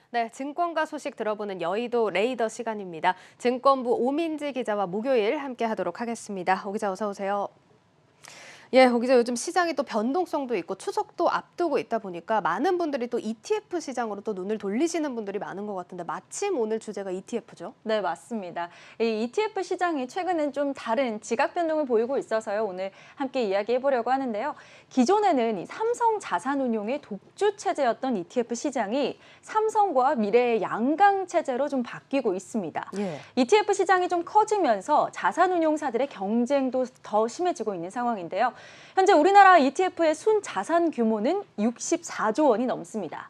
네, 증권가 소식 들어보는 여의도 레이더 시간입니다. 증권부 오민지 기자와 목요일 함께 하도록 하겠습니다. 오 기자 어서 오세요. 예, 오 기자 요즘 시장이 또 변동성도 있고 추석도 앞두고 있다 보니까 많은 분들이 또 ETF 시장으로 또 눈을 돌리시는 분들이 많은 것 같은데 마침 오늘 주제가 ETF죠? 네, 맞습니다. 이 ETF 시장이 최근엔 좀 다른 지각 변동을 보이고 있어서요. 오늘 함께 이야기해 보려고 하는데요. 기존에는 이 삼성 자산운용의 독주 체제였던 ETF 시장이 삼성과 미래의 양강 체제로 좀 바뀌고 있습니다. 예. ETF 시장이 좀 커지면서 자산운용사들의 경쟁도 더 심해지고 있는 상황인데요. 현재 우리나라 ETF의 순 자산 규모는 64조 원이 넘습니다.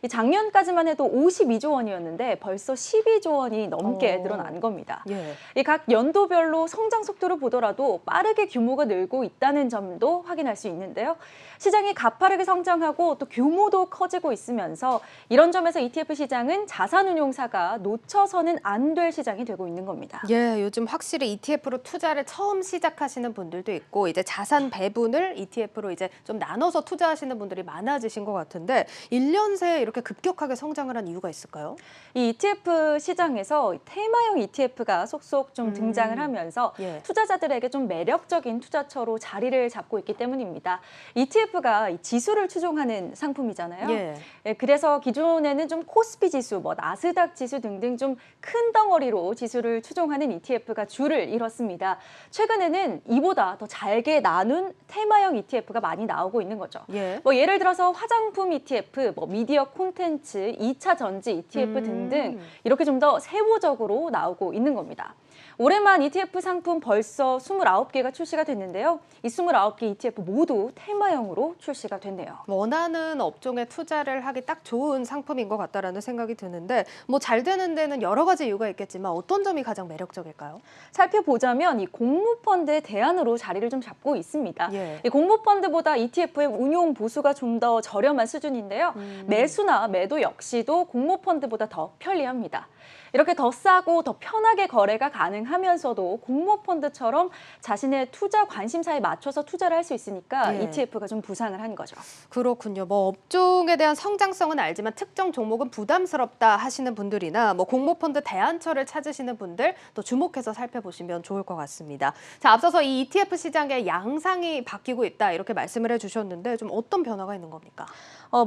작년까지만 해도 52조 원이었는데 벌써 12조 원이 넘게 늘어난 겁니다. 예. 이 각 연도별로 성장 속도를 보더라도 빠르게 규모가 늘고 있다는 점도 확인할 수 있는데요. 시장이 가파르게 성장하고 또 규모도 커지고 있으면서 이런 점에서 ETF 시장은 자산운용사가 놓쳐서는 안 될 시장이 되고 있는 겁니다. 예, 요즘 확실히 ETF로 투자를 처음 시작하시는 분들도 있고 이제 자산 배분을 ETF로 이제 좀 나눠서 투자하시는 분들이 많아지신 것 같은데 1년 새에 이렇게 급격하게 성장을 한 이유가 있을까요? 이 ETF 시장에서 테마형 ETF가 속속 좀 등장을 하면서 예. 투자자들에게 좀 매력적인 투자처로 자리를 잡고 있기 때문입니다. ETF가 지수를 추종하는 상품이잖아요. 예. 예, 그래서 기존에는 좀 코스피 지수, 나스닥 지수 등등 좀 큰 덩어리로 지수를 추종하는 ETF가 줄을 이뤘습니다. 최근에는 이보다 더 잘게 나눈 테마형 ETF가 많이 나오고 있는 거죠. 예. 예를 들어서 화장품 ETF, 미디어 콘텐츠, 2차 전지 ETF 등등 이렇게 좀 더 세부적으로 나오고 있는 겁니다. 올해만 ETF 상품 벌써 29개가 출시가 됐는데요. 이 29개 ETF 모두 테마형으로 출시가 됐네요. 원하는 업종에 투자를 하기 딱 좋은 상품인 것 같다라는 생각이 드는데 잘 되는 데는 여러 가지 이유가 있겠지만 어떤 점이 가장 매력적일까요? 살펴보자면 이 공모펀드의 대안으로 자리를 좀 잡고 있습니다. 예. 이 공모펀드보다 ETF의 운용 보수가 좀 더 저렴한 수준인데요. 매수나 매도 역시도 공모펀드보다 더 편리합니다. 이렇게 더 싸고 더 편하게 거래가 가능하면서도 공모펀드처럼 자신의 투자 관심사에 맞춰서 투자를 할 수 있으니까 예. ETF가 좀 부상을 한 거죠. 그렇군요. 업종에 대한 성장성은 알지만 특정 종목은 부담스럽다 하시는 분들이나 공모펀드 대안처를 찾으시는 분들 또 주목해서 살펴보시면 좋을 것 같습니다. 자, 앞서서 이 ETF 시장의 양상이 바뀌고 있다 이렇게 말씀을 해주셨는데 좀 어떤 변화가 있는 겁니까?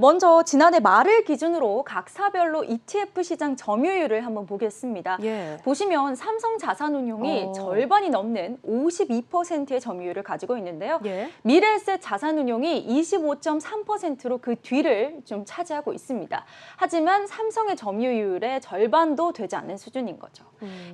먼저 지난해 말을 기준으로 각 사별로 ETF 시장 점유율을 한번 보겠습니다. 예. 보시면 삼성 자산운용이 절반이 넘는 52%의 점유율을 가지고 있는데요. 예. 미래에셋 자산운용이 25.3%로 그 뒤를 좀 차지하고 있습니다. 하지만 삼성의 점유율의 절반도 되지 않는 수준인 거죠.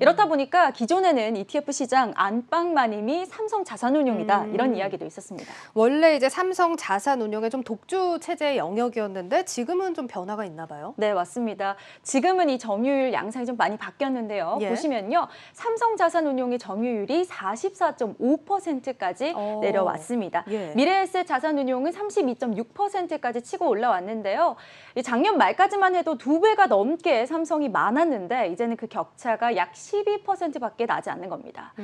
이렇다 보니까 기존에는 ETF 시장 안방마님이 삼성 자산운용이다 이런 이야기도 있었습니다. 원래 이제 삼성 자산운용의 좀 독주 체제의 영역이었는데 지금은 좀 변화가 있나 봐요. 네, 맞습니다. 지금은 이 점유율 양상이 좀 많이 바뀌었는데요. 예. 보시면요. 삼성자산운용의 점유율이 44.5%까지 내려왔습니다. 예. 미래에셋 자산운용은 32.6%까지 치고 올라왔는데요. 이 작년 말까지만 해도 2배가 넘게 삼성이 많았는데 이제는 그 격차가 약 12%밖에 나지 않는 겁니다.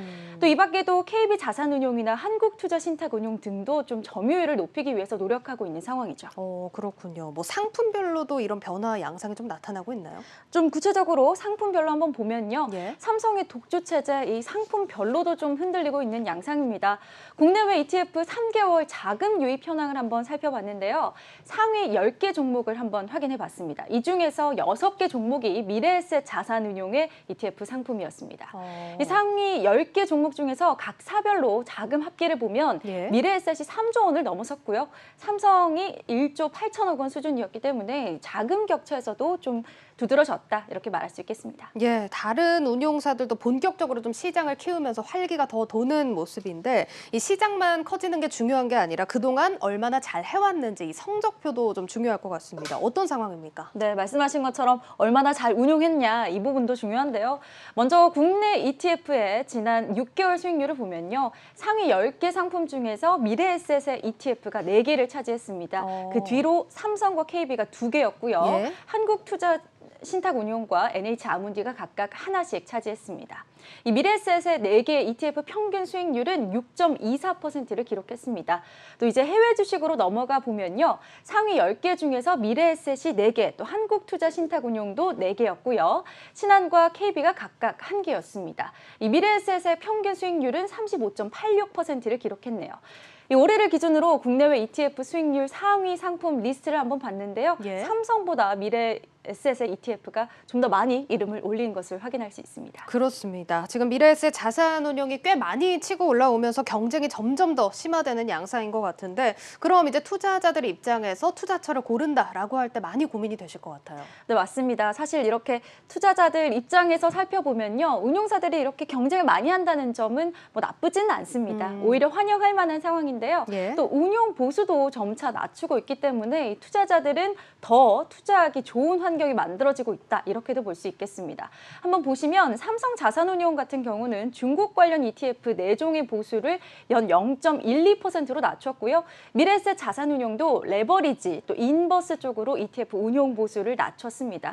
또 이 밖에도 KB자산운용이나 한국투자신탁운용 등도 좀 점유율을 높이기 위해서 노력하고 있는 상황이죠. 그렇군요. 상품별로도 이런 변화 양상이 좀 나타나고 있나요? 좀 구체적으로 상품별로 한번 보면요. 예. 삼성의 독주 체제, 이 상품별로도 좀 흔들리고 있는 양상입니다. 국내외 ETF 3개월 자금 유입 현황을 한번 살펴봤는데요. 상위 10개 종목을 한번 확인해 봤습니다. 이 중에서 6개 종목이 미래에셋 자산운용의 ETF 상품이었습니다. 이 상위 10개 종목 중에서 각 사별로 자금 합계를 보면 예. 미래에셋이 3조 원을 넘어섰고요. 삼성이 1조 8천억 원 수준이었기 때문에 자금 격차에서도 좀 두드러졌다 이렇게 말할 수 있겠습니다. 예, 다른 운용사들도 본격적으로 좀 시장을 키우면서 활기가 더 도는 모습인데 이 시장만 커지는 게 중요한 게 아니라 그동안 얼마나 잘 해왔는지 이 성적표도 좀 중요할 것 같습니다. 어떤 상황입니까? 네, 말씀하신 것처럼 얼마나 잘 운용했냐 이 부분도 중요한데요. 먼저 국내 ETF의 지난 6개월 수익률을 보면요. 상위 10개 상품 중에서 미래에셋의 ETF가 4개를 차지했습니다. 그 뒤로 삼성과 KB가 2개였고요. 예. 한국투자 신탁운용과 NH아무디가 각각 하나씩 차지했습니다. 이 미래에셋의 4개 ETF 평균 수익률은 6.24%를 기록했습니다. 또 이제 해외 주식으로 넘어가 보면요. 상위 10개 중에서 미래에셋이 4개, 또 한국투자신탁운용도 4개였고요. 신한과 KB가 각각 1개였습니다. 이 미래에셋의 평균 수익률은 35.86%를 기록했네요. 이 올해를 기준으로 국내외 ETF 수익률 상위 상품 리스트를 한번 봤는데요. 예. 삼성보다 미래에셋의 ETF가 좀 더 많이 이름을 올린 것을 확인할 수 있습니다. 그렇습니다. 지금 미래에셋 자산운용이 꽤 많이 치고 올라오면서 경쟁이 점점 더 심화되는 양상인 것 같은데 그럼 이제 투자자들 입장에서 투자처를 고른다라고 할 때 많이 고민이 되실 것 같아요. 네, 맞습니다. 사실 이렇게 투자자들 입장에서 살펴보면요. 운용사들이 이렇게 경쟁을 많이 한다는 점은 뭐 나쁘지는 않습니다. 오히려 환영할 만한 상황인데요. 예. 또 운용 보수도 점차 낮추고 있기 때문에 이 투자자들은 더 투자하기 좋은 환경이 만들어지고 있다. 이렇게도 볼 수 있겠습니다. 한번 보시면 삼성 자산운용 같은 경우는 중국 관련 ETF 4종의 보수를 연 0.12%로 낮췄고요. 미래에셋 자산운용도 레버리지 또 인버스 쪽으로 ETF 운용 보수를 낮췄습니다.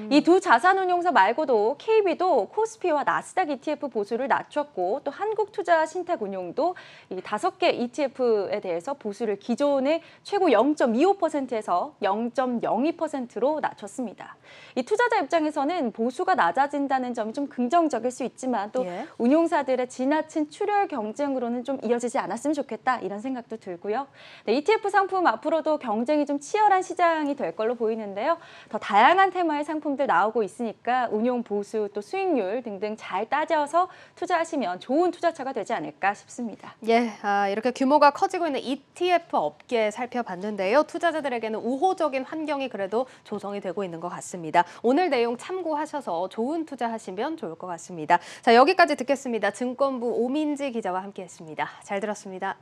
이 두 자산운용사 말고도 KB도 코스피와 나스닥 ETF 보수를 낮췄고 또 한국투자신탁운용도 이 5개 ETF에 대해서 보수를 기존의 최고 0.25%에서 0.02%로 낮췄습니다. 이 투자자 입장에서는 보수가 낮아진다는 점이 좀 긍정적일 수 있지만 또 예. 운용사들의 지나친 출혈 경쟁으로는 좀 이어지지 않았으면 좋겠다 이런 생각도 들고요. 네, ETF 상품 앞으로도 경쟁이 좀 치열한 시장이 될 걸로 보이는데요. 더 다양한 테마의 상품들 나오고 있으니까 운용 보수 또 수익률 등등 잘 따져서 투자하시면 좋은 투자처가 되지 않을까 싶습니다. 예, 이렇게 규모가 커지고 있는 ETF 업계 살펴봤는데요. 투자자들에게는 우호적인 환경이 그래도 조성이 되고 있는 것 같습니다. 오늘 내용 참고하셔서 좋은 투자하시면 좋을 것 같습니다. 자, 여기까지 듣겠습니다. 증권부 오민지 기자와 함께했습니다. 잘 들었습니다.